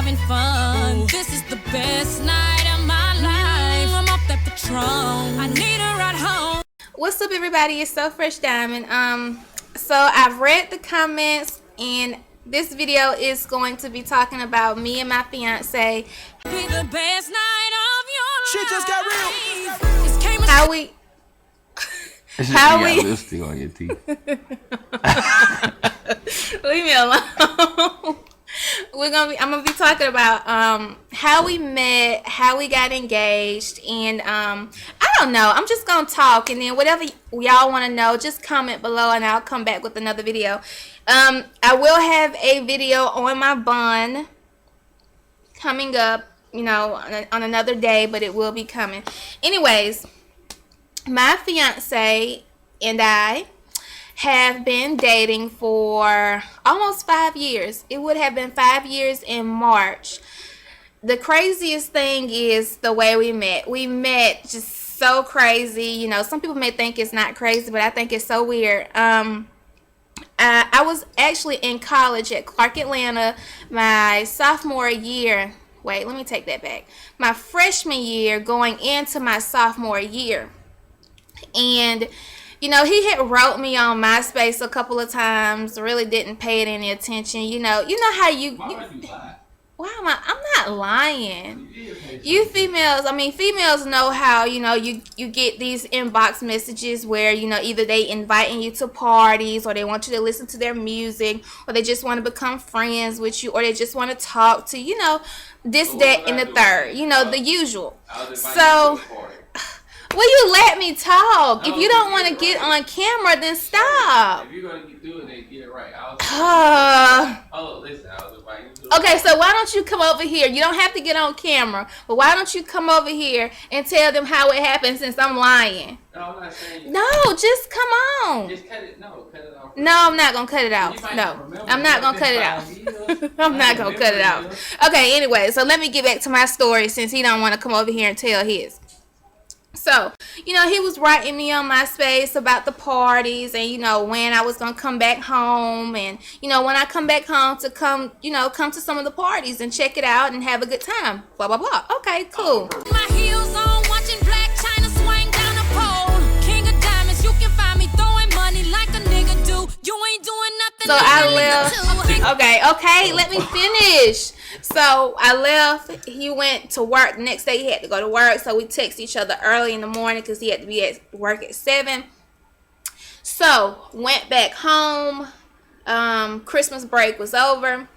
having fun. This is the best night of my life. I'm off that Patron. I need her at home. What's up, everybody? It's Sofreshdyamond. So I've read the comments, and this video is going to be talking about me and my fiance. Be the best night of your life. Shit just got real. How we lipstick on your teeth. Leave me alone. I'm gonna be talking about how we met, how we got engaged, and I don't know. I'm just gonna talk, and then whatever y'all want to know, just comment below, and I'll come back with another video. I will have a video on my bun coming up, you know, on another day, but it will be coming. Anyways, my fiance and I have been dating for almost 5 years. It would have been 5 years in March. The craziest thing is the way we met. We met just so crazy. You know, some people may think it's not crazy, but I think it's so weird. I was actually in college at Clark, Atlanta, my sophomore year. Wait, let me take that back. My freshman year going into my sophomore year. And, you know, he had wrote me on MySpace a couple of times, really didn't pay it any attention. You know how you why am I'm not lying. You females, females know how, you know, you get these inbox messages where, you know, either they inviting you to parties, or they want you to listen to their music, or they just want to become friends with you, or they just want to talk to, you know, this, that, and the third, you know, the usual. So, will you let me talk? If you don't want to get on camera, then stop. If you're going to do it, then get it right. Listen, I was inviting you to okay, so why don't you come over here? You don't have to get on camera, but why don't you come over here and tell them how it happened, since I'm lying? No, I'm not saying. No, just come on. Just cut it. No, cut it off. No, I'm not going to cut it out. No, I'm not going to cut it out. I'm not going to cut it out. Okay, anyway, so let me get back to my story, since he don't want to come over here and tell his. So, you know, he was writing me on MySpace about the parties, and, you know, when I was going to come back home, and, you know, when I come back home to come to some of the parties and check it out and have a good time, blah, blah, blah. Okay, cool. My heels on, watching Black China swing down the pole. King of diamonds, you can find me throwing money like a nigga do. You ain't doing nothing. So I left. Okay, let me finish. So I left. He went to work. The next day he had to go to work. So we text each other early in the morning because he had to be at work at 7. So went back home. Christmas break was over.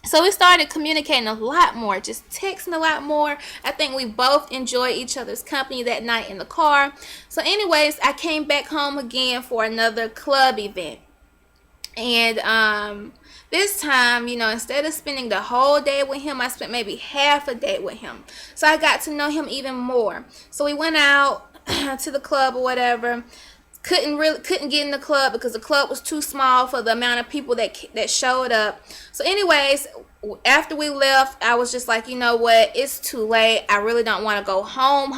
So we started communicating a lot more, just texting a lot more. I think we both enjoyed each other's company that night in the car. So anyways, I came back home again for another club event. And this time, you know, instead of spending the whole day with him, I spent maybe half a day with him. So I got to know him even more. So we went out to the club or whatever. Couldn't get in the club because the club was too small for the amount of people that showed up. So anyways, after we left, I was just like, you know what, it's too late. I really don't want to go home.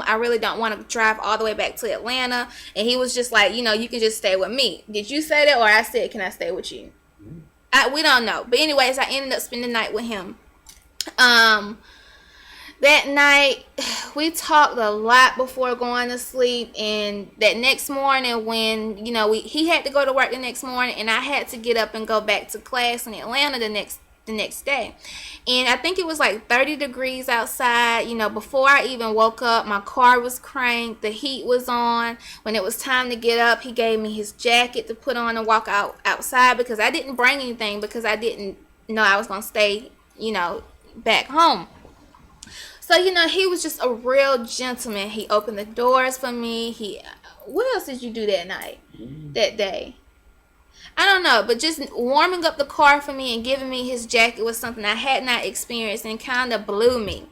I really don't want to drive all the way back to Atlanta. And he was just like, you know, you can just stay with me. Did you say that, or I said, can I stay with you? We don't know. But anyways, I ended up spending the night with him. That night, we talked a lot before going to sleep. And that next morning, when, you know, he had to go to work the next morning, and I had to get up and go back to class in Atlanta the next day. And I think it was like 30 degrees outside. You know, before I even woke up, my car was cranked, the heat was on. When it was time to get up, he gave me his jacket to put on and walk outside, because I didn't bring anything, because I didn't know I was going to stay, you know, back home. So, you know, he was just a real gentleman. He opened the doors for me. What else did you do that night, that day? I don't know, but just warming up the car for me and giving me his jacket was something I had not experienced, and kind of blew me.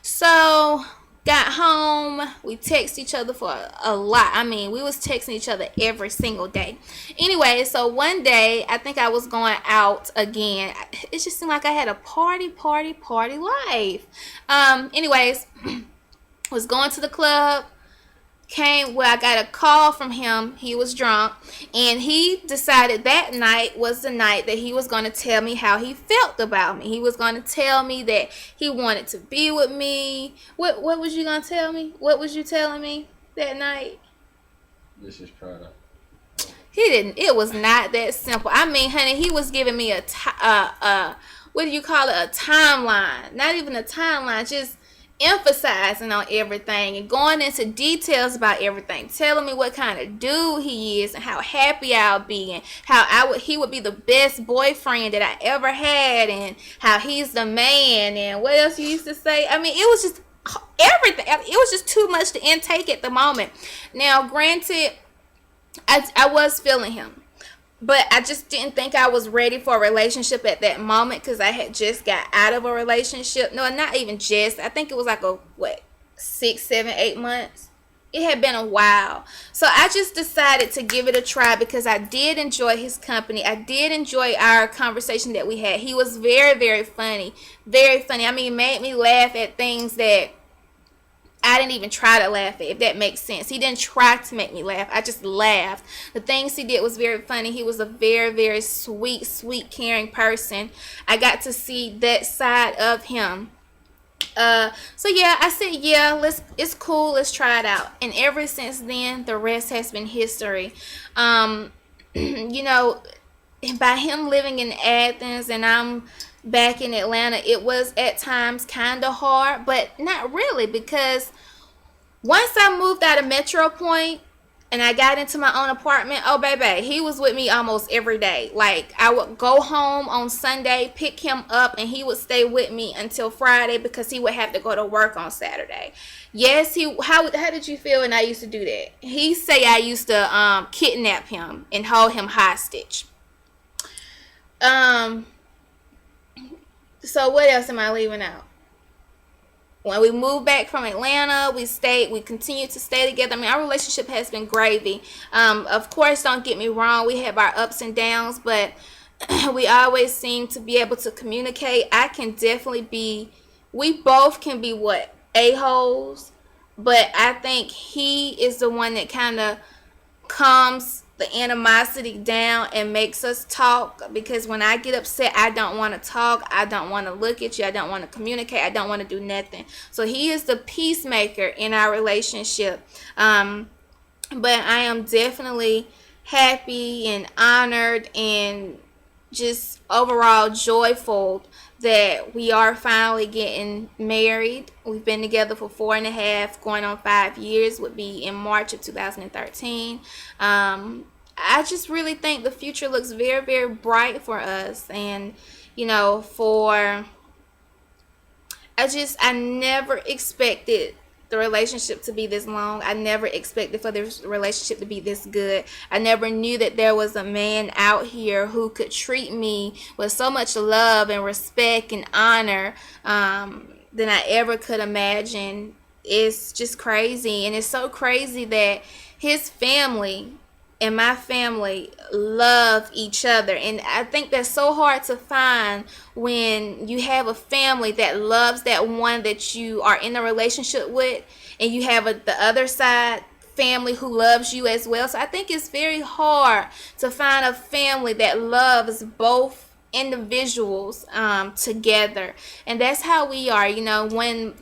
So got home, we texted each other for a lot. We was texting each other every single day. Anyway, so one day, I think I was going out again. It just seemed like I had a party life. Anyways, was going to the club, I got a call from him. He was drunk, and he decided that night was the night that he was going to tell me how he felt about me. He was going to tell me that he wanted to be with me. What was you going to tell me? What was you telling me that night? This is product. He didn't. It was not that simple. I mean, honey, he was giving me a what do you call it? A timeline. Not even a timeline. Just emphasizing on everything and going into details about everything, telling me what kind of dude he is and how happy I'll be and how he would be the best boyfriend that I ever had and how he's the man and what else you used to say. I mean, it was just everything. It was just too much to intake at the moment. Now, granted, I was feeling him, but I just didn't think I was ready for a relationship at that moment because I had just got out of a relationship. No, not even just. I think it was like 6, 7, 8 months. It had been a while. So I just decided to give it a try because I did enjoy his company. I did enjoy our conversation that we had. He was very, very funny. Very funny. I mean, he made me laugh at things that I didn't even try to laugh at, if that makes sense. He didn't try to make me laugh. I just laughed. The things he did was very funny. He was a very, very sweet, caring person. I got to see that side of him. So yeah, I said, yeah, it's cool. Let's try it out. And ever since then, the rest has been history. You know, by him living in Athens and I'm back in Atlanta, it was at times kind of hard, but not really, because once I moved out of Metro Point and I got into my own apartment, oh baby, he was with me almost every day. Like, I would go home on Sunday, pick him up, and he would stay with me until Friday because he would have to go to work on Saturday. Yes, how did you feel when I used to do that? He say I used to kidnap him and hold him hostage. So what else am I leaving out? When we moved back from Atlanta, we continued to stay together. I mean, our relationship has been gravy. Of course, don't get me wrong, we have our ups and downs, but we always seem to be able to communicate. We both can be a-holes, but I think he is the one that kind of calms the animosity down and makes us talk, because when I get upset, I don't want to talk, I don't want to look at you, I don't want to communicate, I don't want to do nothing. So he is the peacemaker in our relationship. But I am definitely happy and honored and just overall joyful that we are finally getting married. We've been together for 4.5, going on 5 years, would be in March of 2013. I just really think the future looks very, very bright for us. And, you know, I never expected the relationship to be this long. I never expected for this relationship to be this good. I never knew that there was a man out here who could treat me with so much love and respect and honor than I ever could imagine. It's just crazy. And it's so crazy that his family and my family love each other. And I think that's so hard to find when you have a family that loves that one that you are in a relationship with, and you have the other side family who loves you as well. So I think it's very hard to find a family that loves both individuals together. And that's how we are. You know, when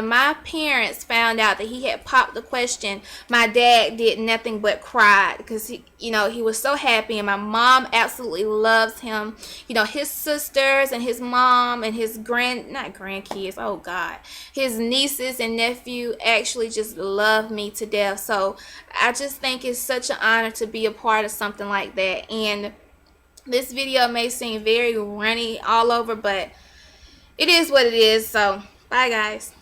my parents found out that he had popped the question, my dad did nothing but cry, because he was so happy, and my mom absolutely loves him. You know, his sisters and his mom and his grandkids, oh God, his nieces and nephew actually just love me to death. So I just think it's such an honor to be a part of something like that. And this video may seem very runny all over, but it is what it is. So bye guys.